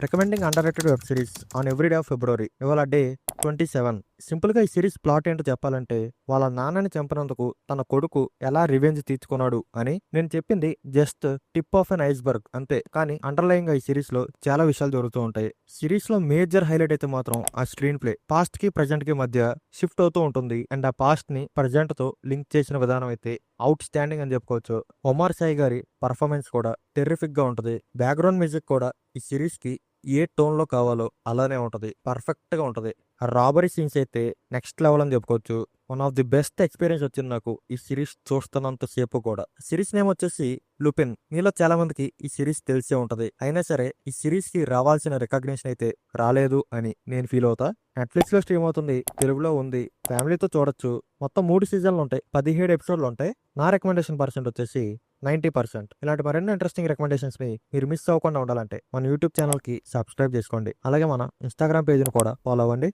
Recommending under rated web series on every day of February. ఇవాళ day 27. సింపుల్గా ఈ series plot ఏంటో చెప్పాలంటే, వాళ్ళ నాన్నని చంపినందుకు తన కొడుకు ఎలా రివెంజ్ తీర్చుకున్నాడు అని. నేను చెప్పింది just tip of an iceberg అంతే, కానీ అండర్లయింగ్ గా ఈ సిరీస్ లో చాలా విషయాలు జరుగుతూ ఉంటాయి. సిరీస్ లో మేజర్ హైలైట్ అయితే మాత్రం ఆ స్క్రీన్ ప్లే పాస్ట్ కి ప్రజెంట్ కి మధ్య షిఫ్ట్ అవుతూ ఉంటుంది. అండ్ ఆ పాస్ట్ ని ప్రజెంట్ తో లింక్ చేసిన విధానం అయితే అవుట్ స్టాండింగ్ అని చెప్పుకోవచ్చు. ఒమార్ సాయి గారి పర్ఫార్మెన్స్ కూడా టెర్రిఫిక్ గా ఉంటది. బ్యాక్గ్రౌండ్ మ్యూజిక్ కూడా ఈ సిరీస్ కి ఏ టోన్ లో కావాలో అలానే ఉంటది, పర్ఫెక్ట్ గా ఉంటది. ఆ రాబరీ సీన్స్ అయితే నెక్స్ట్ లెవెల్ అని చెప్పుకోవచ్చు. One of the best experience వచ్చింది నాకు ఈ సిరీస్ చూస్తున్నంత సేపు కూడా. సిరీస్ నేమ్ వచ్చేసి లుపిన్. మీలో చాలా మందికి ఈ సిరీస్ తెలిసే ఉంటది, అయినా సరే ఈ సిరీస్ కి రావాల్సిన రికగ్నిషన్ అయితే రాలేదు అని నేను ఫీల్ అవుతా. నెట్ఫ్లిక్స్ లో స్ట్రీమ్ అవుతుంది, తెలుగులో ఉంది, ఫ్యామిలీతో చూడొచ్చు. మొత్తం 3 సీజన్లు ఉంటాయి, 17 ఎపిసోడ్లు ఉంటాయి. నా రికమెండేషన్ పర్సెంట్ వచ్చేసి 90%. ఇలాంటి మరెన్నో ఇంట్రెస్టింగ్ రికమెండేషన్స్ ని మీరు మిస్ అవ్వకుండా ఉండాలంటే మన యూట్యూబ్ ఛానల్ కి సబ్స్క్రైబ్ చేసుకోండి. అలాగే మన ఇన్స్టాగ్రామ్ పేజ్ని కూడా ఫాలో అవ్వండి.